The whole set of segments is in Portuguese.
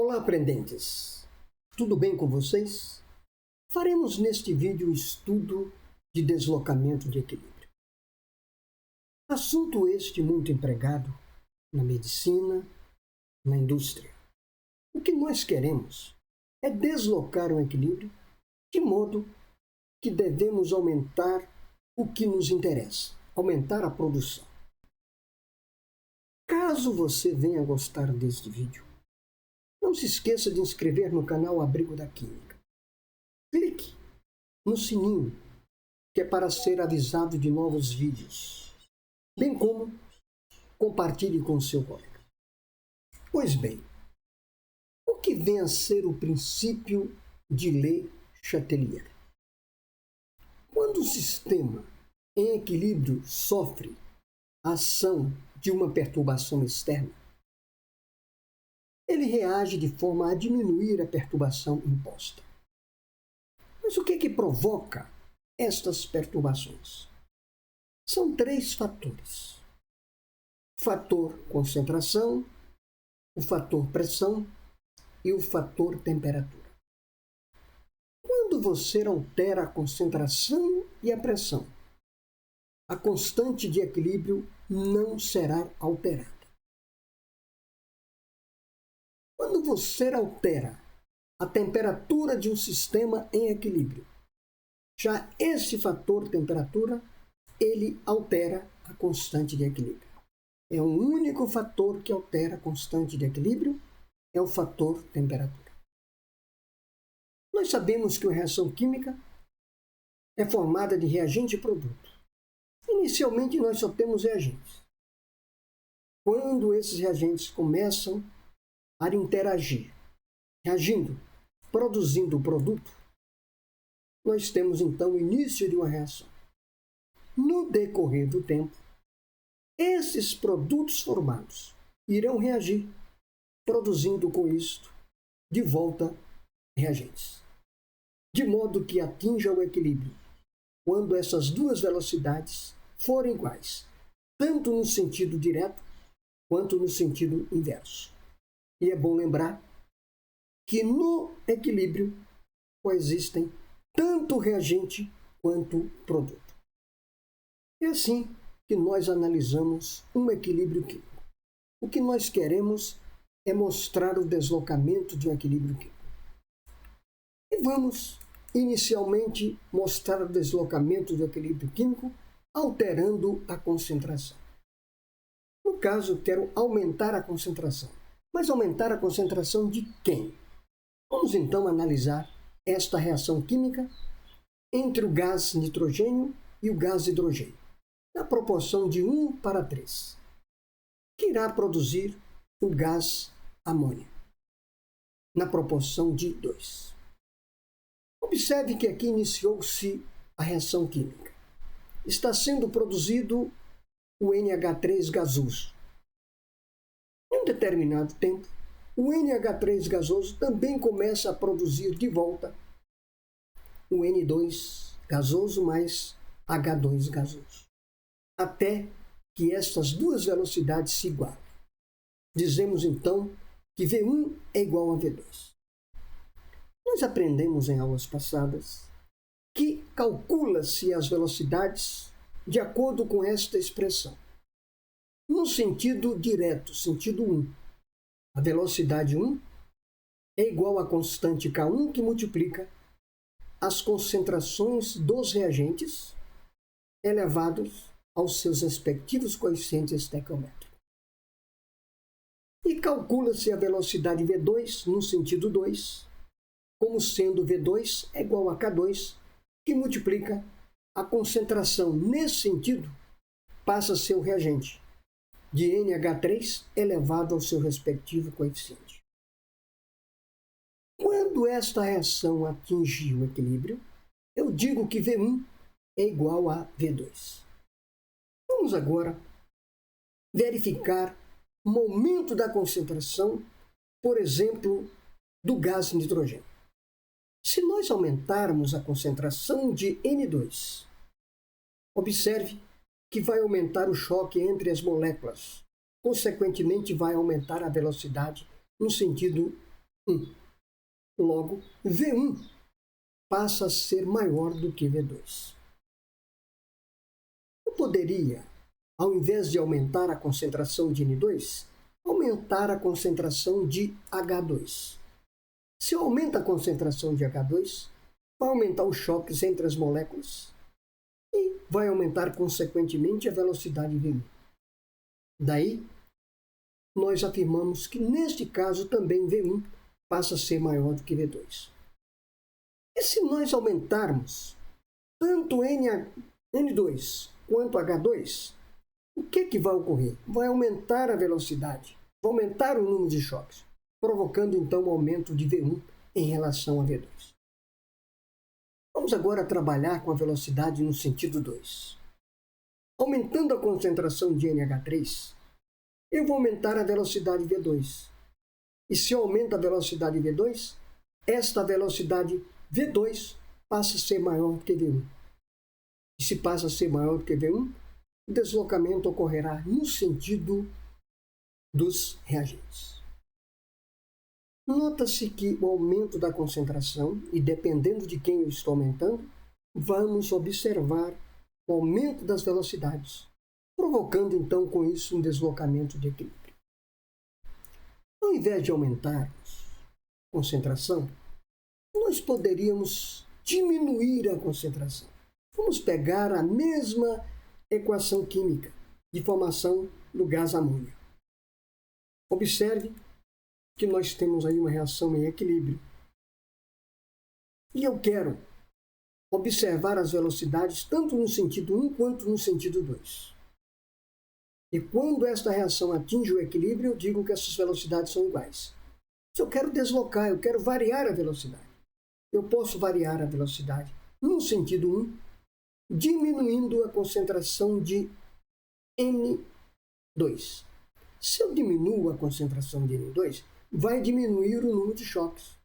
Olá, aprendentes! Tudo bem com vocês? Faremos neste vídeo um estudo de deslocamento de equilíbrio. Assunto este muito empregado na medicina, na indústria. O que nós queremos é deslocar o equilíbrio de modo que devemos aumentar o que nos interessa, aumentar a produção. Caso você venha gostar deste vídeo, não se esqueça de inscrever no canal Abrigo da Química. Clique no sininho, que é para ser avisado de novos vídeos, bem como compartilhe com seu colega. Pois bem, o que vem a ser o princípio de Le Chatelier? Quando o sistema em equilíbrio sofre a ação de uma perturbação externa, ele reage de forma a diminuir a perturbação imposta. Mas o que provoca estas perturbações? São três fatores: o fator concentração, o fator pressão e o fator temperatura. Quando você altera a concentração e a pressão, a constante de equilíbrio não será alterada. Quando você altera a temperatura de um sistema em equilíbrio, já esse fator temperatura, ele altera a constante de equilíbrio. É o único fator que altera a constante de equilíbrio, é o fator temperatura. Nós sabemos que uma reação química é formada de reagente e produto. Inicialmente, nós só temos reagentes. Quando esses reagentes começam a interagir, reagindo, produzindo o produto, nós temos então o início de uma reação. No decorrer do tempo, esses produtos formados irão reagir, produzindo com isto de volta reagentes, de modo que atinja o equilíbrio quando essas duas velocidades forem iguais, tanto no sentido direto quanto no sentido inverso. E é bom lembrar que no equilíbrio coexistem tanto reagente quanto produto. É assim que nós analisamos um equilíbrio químico. O que nós queremos é mostrar o deslocamento de um equilíbrio químico. E vamos inicialmente mostrar o deslocamento do equilíbrio químico alterando a concentração. No caso, quero aumentar a concentração. Mas aumentar a concentração de quem? Vamos então analisar esta reação química entre o gás nitrogênio e o gás hidrogênio, na proporção de 1:3, que irá produzir o gás amônia, na proporção de 2. Observe que aqui iniciou-se a reação química. Está sendo produzido o NH3 gasoso. Em um determinado tempo, o NH3 gasoso também começa a produzir de volta o N2 gasoso mais H2 gasoso, até que estas duas velocidades se igualem. Dizemos então que V1 é igual a V2. Nós aprendemos em aulas passadas que calcula-se as velocidades de acordo com esta expressão. No sentido direto, sentido 1, a velocidade 1 é igual à constante K1 que multiplica as concentrações dos reagentes elevados aos seus respectivos coeficientes estequiométricos. E calcula-se a velocidade V2 no sentido 2, como sendo V2 é igual a K2, que multiplica a concentração nesse sentido, passa a ser o reagente de NH3 elevado ao seu respectivo coeficiente. Quando esta reação atingir o equilíbrio, eu digo que V1 é igual a V2. Vamos agora verificar o aumento da concentração, por exemplo, do gás nitrogênio. Se nós aumentarmos a concentração de N2, observe que vai aumentar o choque entre as moléculas. Consequentemente, vai aumentar a velocidade no sentido 1. Logo, V1 passa a ser maior do que V2. Eu poderia, ao invés de aumentar a concentração de N2, aumentar a concentração de H2. Se eu aumento a concentração de H2, vai aumentar os choques entre as moléculas e vai aumentar, consequentemente, a velocidade V1. Daí, nós afirmamos que, neste caso, também V1 passa a ser maior do que V2. E se nós aumentarmos tanto N2 quanto H2, o que vai ocorrer? Vai aumentar a velocidade, vai aumentar o número de choques, provocando então o aumento de V1 em relação a V2. Vamos agora trabalhar com a velocidade no sentido 2. Aumentando a concentração de NH3, eu vou aumentar a velocidade V2. E se eu aumento a velocidade V2, esta velocidade V2 passa a ser maior que V1. E se passa a ser maior que V1, o deslocamento ocorrerá no sentido dos reagentes. Nota-se que o aumento da concentração, e dependendo de quem eu estou aumentando, vamos observar o aumento das velocidades, provocando então com isso um deslocamento de equilíbrio. Ao invés de aumentarmos a concentração, nós poderíamos diminuir a concentração. Vamos pegar a mesma equação química de formação do gás amônio. Observe que nós temos aí uma reação em equilíbrio. E eu quero observar as velocidades tanto no sentido 1 quanto no sentido 2. E quando esta reação atinge o equilíbrio, eu digo que essas velocidades são iguais. Se eu quero deslocar, eu quero variar a velocidade. Eu posso variar a velocidade no sentido 1, diminuindo a concentração de N2. Se eu diminuo a concentração de N2, vai diminuir o número de choques.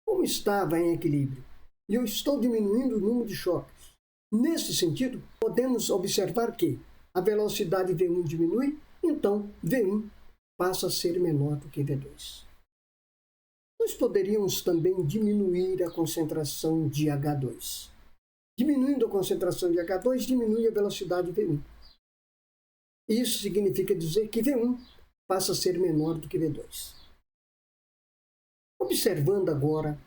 Como estava em equilíbrio, e eu estou diminuindo o número de choques. Nesse sentido, podemos observar que a velocidade V1 diminui, então V1 passa a ser menor do que V2. Nós poderíamos também diminuir a concentração de H2. Diminuindo a concentração de H2, diminui a velocidade V1. Isso significa dizer que V1 passa a ser menor do que V2. Observando agora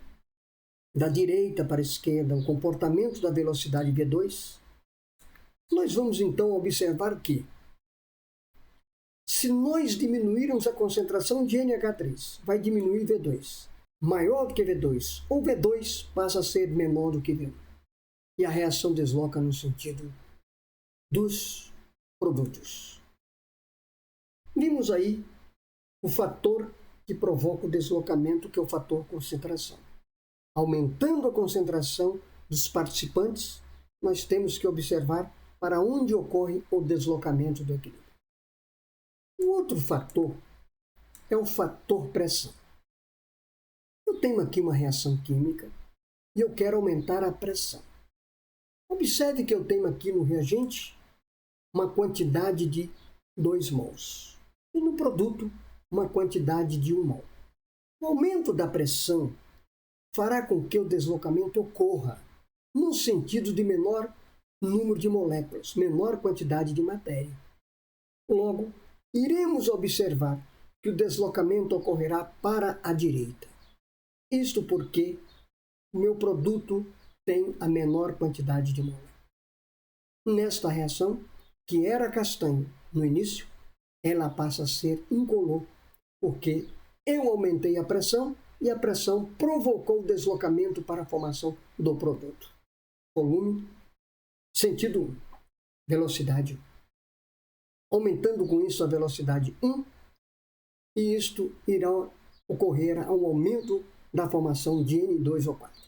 da direita para a esquerda o comportamento da velocidade V2, nós vamos então observar que, se nós diminuirmos a concentração de NH3, vai diminuir V2, maior do que V2, ou V2 passa a ser menor do que V1. E a reação desloca no sentido dos produtos. Vimos aí o fator que provoca o deslocamento, que é o fator concentração. Aumentando a concentração dos participantes, nós temos que observar para onde ocorre o deslocamento do equilíbrio. O outro fator é o fator pressão. Eu tenho aqui uma reação química e eu quero aumentar a pressão. Observe que eu tenho aqui no reagente uma quantidade de 2 mols e no produto uma quantidade de 1 mol. O aumento da pressão fará com que o deslocamento ocorra no sentido de menor número de moléculas, menor quantidade de matéria. Logo, iremos observar que o deslocamento ocorrerá para a direita. Isto porque o meu produto tem a menor quantidade de moléculas. Nesta reação, que era castanho no início, ela passa a ser incolor, porque eu aumentei a pressão e a pressão provocou o deslocamento para a formação do produto. Volume, sentido 1, velocidade 1. Aumentando com isso a velocidade 1, e isto irá ocorrer ao aumento da formação de N2O4.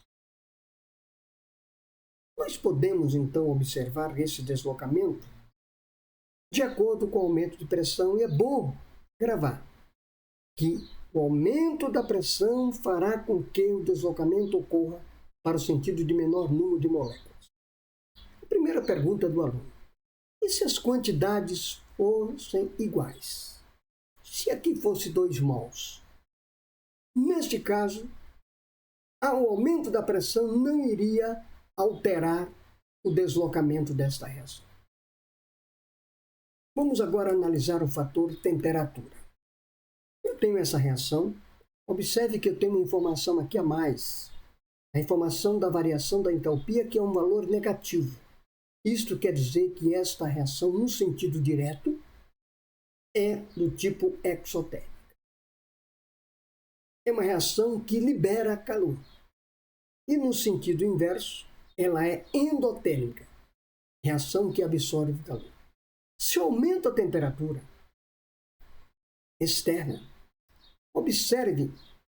Nós podemos então observar esse deslocamento de acordo com o aumento de pressão, e é bom gravar que o aumento da pressão fará com que o deslocamento ocorra para o sentido de menor número de moléculas. A primeira pergunta do aluno: e se as quantidades fossem iguais? Se aqui fosse 2 mols Neste caso, o aumento da pressão não iria alterar o deslocamento desta reação. Vamos agora analisar o fator temperatura. Eu tenho essa reação. Observe que eu tenho uma informação aqui a mais. A informação da variação da entalpia, que é um valor negativo. Isto quer dizer que esta reação, no sentido direto, é do tipo exotérmica. É uma reação que libera calor. E no sentido inverso, ela é endotérmica, reação que absorve calor. Se eu aumento a temperatura externa, observe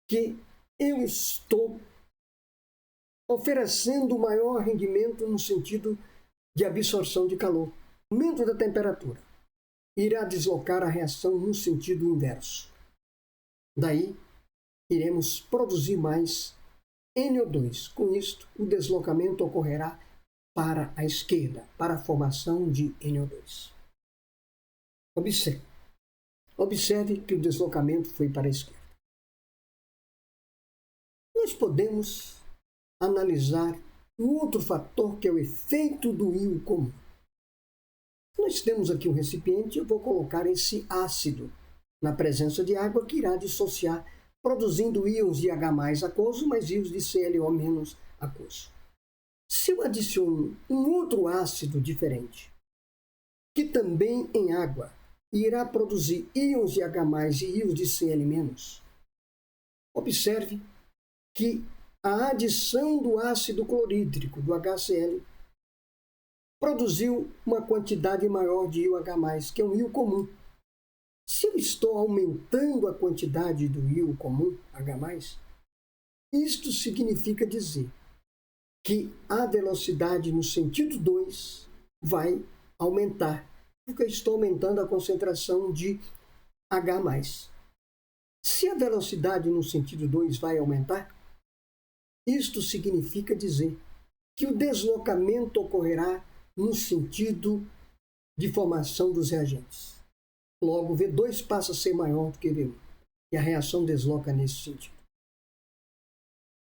que eu estou oferecendo maior rendimento no sentido de absorção de calor. O aumento da temperatura irá deslocar a reação no sentido inverso. Daí, iremos produzir mais NO2. Com isto, o deslocamento ocorrerá para a esquerda, para a formação de NO2. Observe que o deslocamento foi para a esquerda. Nós podemos analisar um outro fator, que é o efeito do íon comum. Nós temos aqui um recipiente, eu vou colocar esse ácido na presença de água, que irá dissociar, produzindo íons de H+ aquoso, mais íons de ClO- aquoso. Se eu adiciono um outro ácido diferente, que também em água irá produzir íons de H+ e íons de Cl-, observe que a adição do ácido clorídrico, do HCl, produziu uma quantidade maior de íon H+, que é um íon comum. Se eu estou aumentando a quantidade do íon comum, H+, isto significa dizer que a velocidade no sentido 2 vai aumentar, porque eu estou aumentando a concentração de H+. Se a velocidade no sentido 2 vai aumentar, isto significa dizer que o deslocamento ocorrerá no sentido de formação dos reagentes. Logo, V2 passa a ser maior do que V1, e a reação desloca nesse sentido.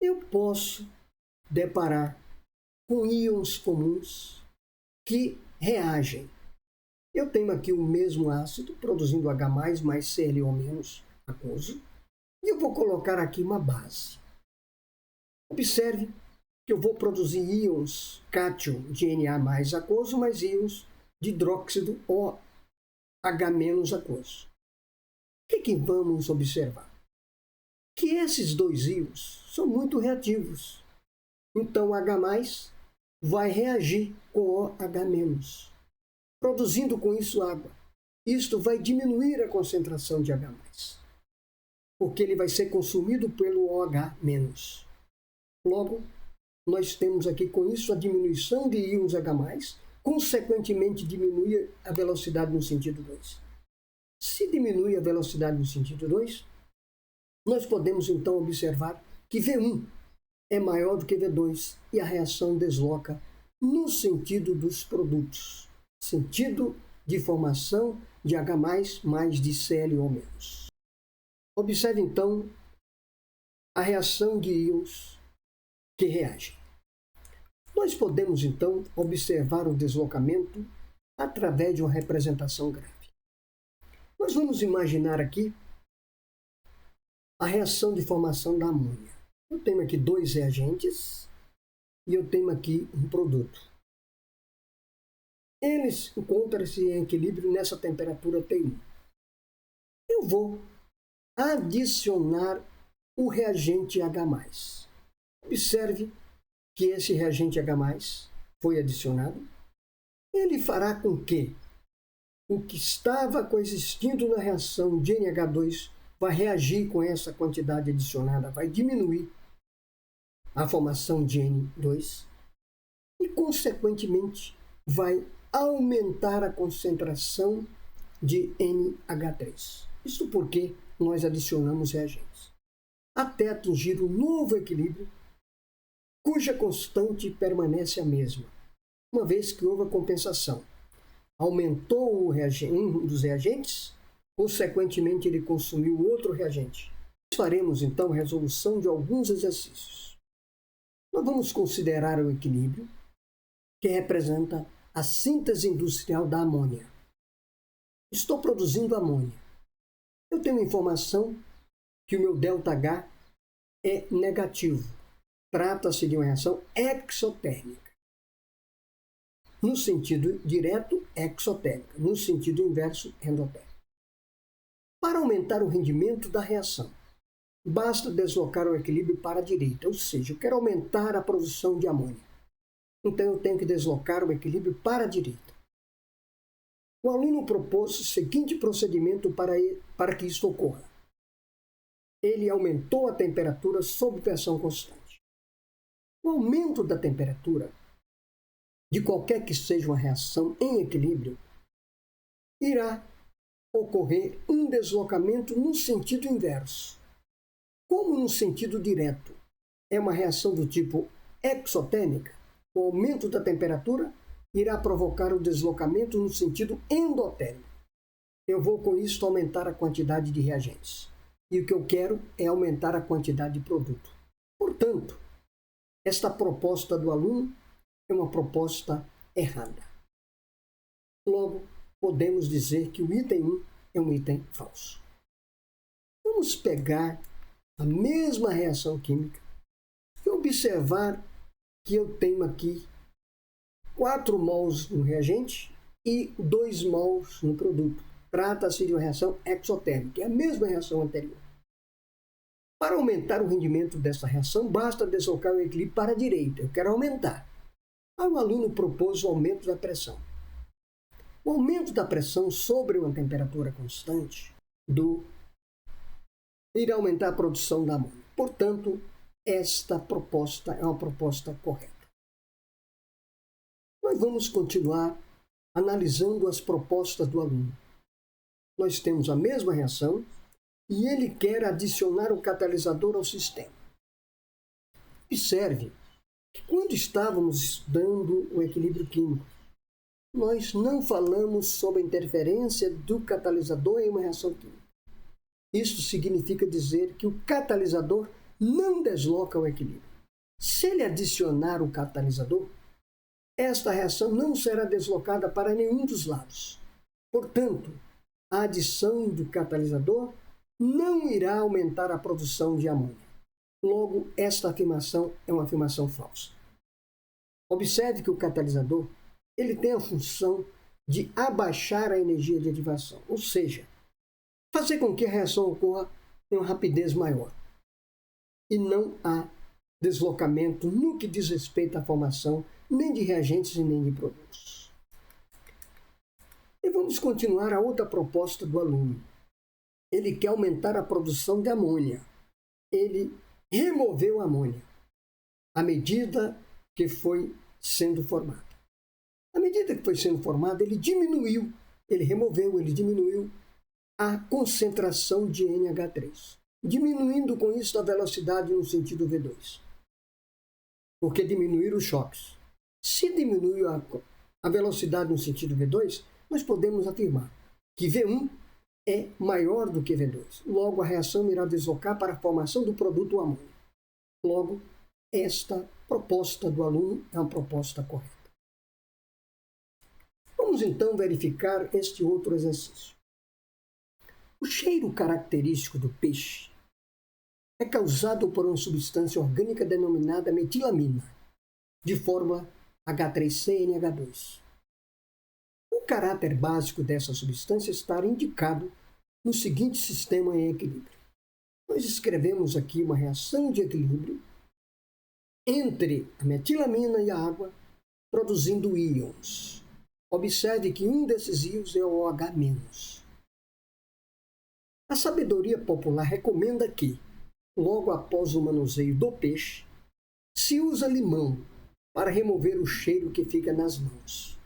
Eu posso deparar com íons comuns que reagem. Eu tenho aqui o mesmo ácido, produzindo H+, mais ClO- aquoso, e eu vou colocar aqui uma base. Observe que eu vou produzir íons cátion de Na+ aquoso, mais íons de hidróxido OH- aquoso. O que vamos observar? Que esses dois íons são muito reativos. Então, H+ vai reagir com OH-, produzindo com isso água. Isto vai diminuir a concentração de H+, porque ele vai ser consumido pelo OH-. Logo, nós temos aqui com isso a diminuição de íons H+, consequentemente diminui a velocidade no sentido 2. Se diminui a velocidade no sentido 2, nós podemos então observar que V1 é maior do que V2 e a reação desloca no sentido dos produtos, sentido de formação de H+, mais de ClO-. Observe então a reação de íons que reagem. Nós podemos então observar o deslocamento através de uma representação gráfica. Nós vamos imaginar aqui a reação de formação da amônia. Eu tenho aqui dois reagentes e eu tenho aqui um produto. Eles encontram-se em equilíbrio nessa temperatura T1. Eu vou adicionar o reagente H+. Observe que esse reagente H+ foi adicionado. Ele fará com que o que estava coexistindo na reação de NH2 vai reagir com essa quantidade adicionada, vai diminuir a formação de N2 e, consequentemente, vai aumentar a concentração de NH3. Isso porque nós adicionamos reagentes, até atingir um novo equilíbrio, cuja constante permanece a mesma, uma vez que houve a compensação. Aumentou um dos reagentes, consequentemente ele consumiu outro reagente. Faremos então a resolução de alguns exercícios. Nós vamos considerar o equilíbrio, que representa a síntese industrial da amônia. Estou produzindo amônia. Eu tenho informação que o meu ΔH é negativo. Trata-se de uma reação exotérmica. No sentido direto, exotérmica. No sentido inverso, endotérmica. Para aumentar o rendimento da reação, basta deslocar o equilíbrio para a direita, ou seja, eu quero aumentar a produção de amônia. Então eu tenho que deslocar o equilíbrio para a direita. O aluno propôs o seguinte procedimento para que isso ocorra. Ele aumentou a temperatura sob pressão constante. O aumento da temperatura, de qualquer que seja uma reação em equilíbrio, irá ocorrer um deslocamento no sentido inverso. Como no sentido direto é uma reação do tipo exotérmica, o aumento da temperatura irá provocar o deslocamento no sentido endotérmico. Eu vou com isso aumentar a quantidade de reagentes. E o que eu quero é aumentar a quantidade de produto. Portanto, esta proposta do aluno é uma proposta errada. Logo, podemos dizer que o item 1 é um item falso. Vamos pegar a mesma reação química e observar que eu tenho aqui 4 mols no reagente e 2 mols no produto. Trata-se de uma reação exotérmica, é a mesma reação anterior. Para aumentar o rendimento dessa reação, basta deslocar o equilíbrio para a direita. Eu quero aumentar. Aí o aluno propôs o aumento da pressão. O aumento da pressão sobre uma temperatura constante irá aumentar a produção da amônia. Portanto, esta proposta é uma proposta correta. Nós vamos continuar analisando as propostas do aluno. Nós temos a mesma reação e ele quer adicionar o catalisador ao sistema. Observe que quando estávamos estudando o equilíbrio químico, nós não falamos sobre a interferência do catalisador em uma reação química. Isso significa dizer que o catalisador não desloca o equilíbrio. Se ele adicionar o catalisador, esta reação não será deslocada para nenhum dos lados. Portanto, a adição do catalisador não irá aumentar a produção de amônia. Logo, esta afirmação é uma afirmação falsa. Observe que o catalisador ele tem a função de abaixar a energia de ativação, ou seja, fazer com que a reação ocorra em uma rapidez maior. E não há deslocamento no que diz respeito à formação nem de reagentes e nem de produtos. E vamos continuar a outra proposta do aluno. Ele quer aumentar a produção de amônia. Ele removeu a amônia à medida que foi sendo formada. À medida que foi sendo formada, ele diminuiu a concentração de NH3, diminuindo com isso a velocidade no sentido V2, porque diminuíram os choques. Se diminuiu a velocidade no sentido V2, nós podemos afirmar que V1 é maior do que V2. Logo, a reação irá deslocar para a formação do produto amônio. Logo, esta proposta do aluno é uma proposta correta. Vamos então verificar este outro exercício. O cheiro característico do peixe é causado por uma substância orgânica denominada metilamina, de fórmula H3CNH2. O caráter básico dessa substância está indicado no seguinte sistema em equilíbrio. Nós escrevemos aqui uma reação de equilíbrio entre a metilamina e a água, produzindo íons. Observe que um desses íons é o OH-. A sabedoria popular recomenda que, logo após o manuseio do peixe, se usa limão para remover o cheiro que fica nas mãos.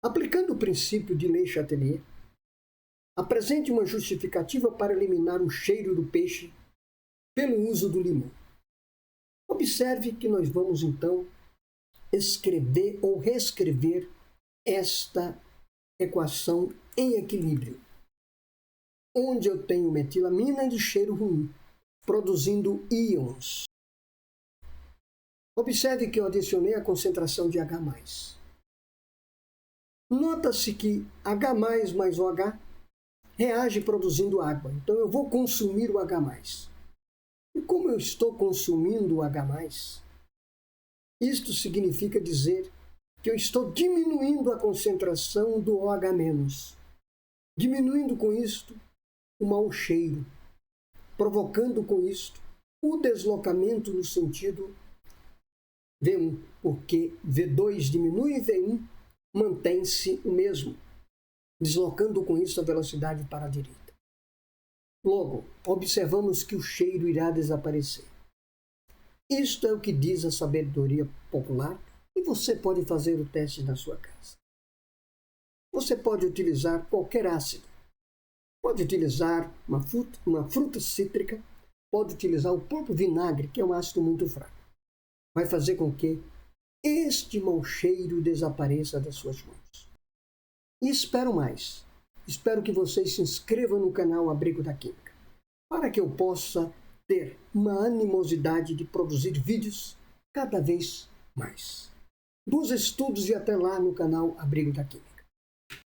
Aplicando o princípio de Le Chatelier, apresente uma justificativa para eliminar o cheiro do peixe pelo uso do limão. Observe que nós vamos então escrever ou reescrever esta equação em equilíbrio, onde eu tenho metilamina de cheiro ruim, produzindo íons. Observe que eu adicionei a concentração de H+. Nota-se que H+, mais o H reage produzindo água. Então eu vou consumir o H+. E como eu estou consumindo o H+, isto significa dizer que eu estou diminuindo a concentração do OH-, diminuindo com isto o mau cheiro, provocando com isto o deslocamento no sentido V1, porque V2 diminui e V1 mantém-se o mesmo, deslocando com isso a velocidade para a direita. Logo, observamos que o cheiro irá desaparecer. Isto é o que diz a sabedoria popular e você pode fazer o teste na sua casa. Você pode utilizar qualquer ácido. Pode utilizar uma fruta cítrica, pode utilizar o próprio vinagre, que é um ácido muito fraco. Vai fazer com que este mau cheiro desapareça das suas mãos. E espero mais. Espero que vocês se inscrevam no canal Abrigo da Química, para que eu possa ter uma animosidade de produzir vídeos cada vez mais. Bons estudos e até lá no canal Abrigo da Química.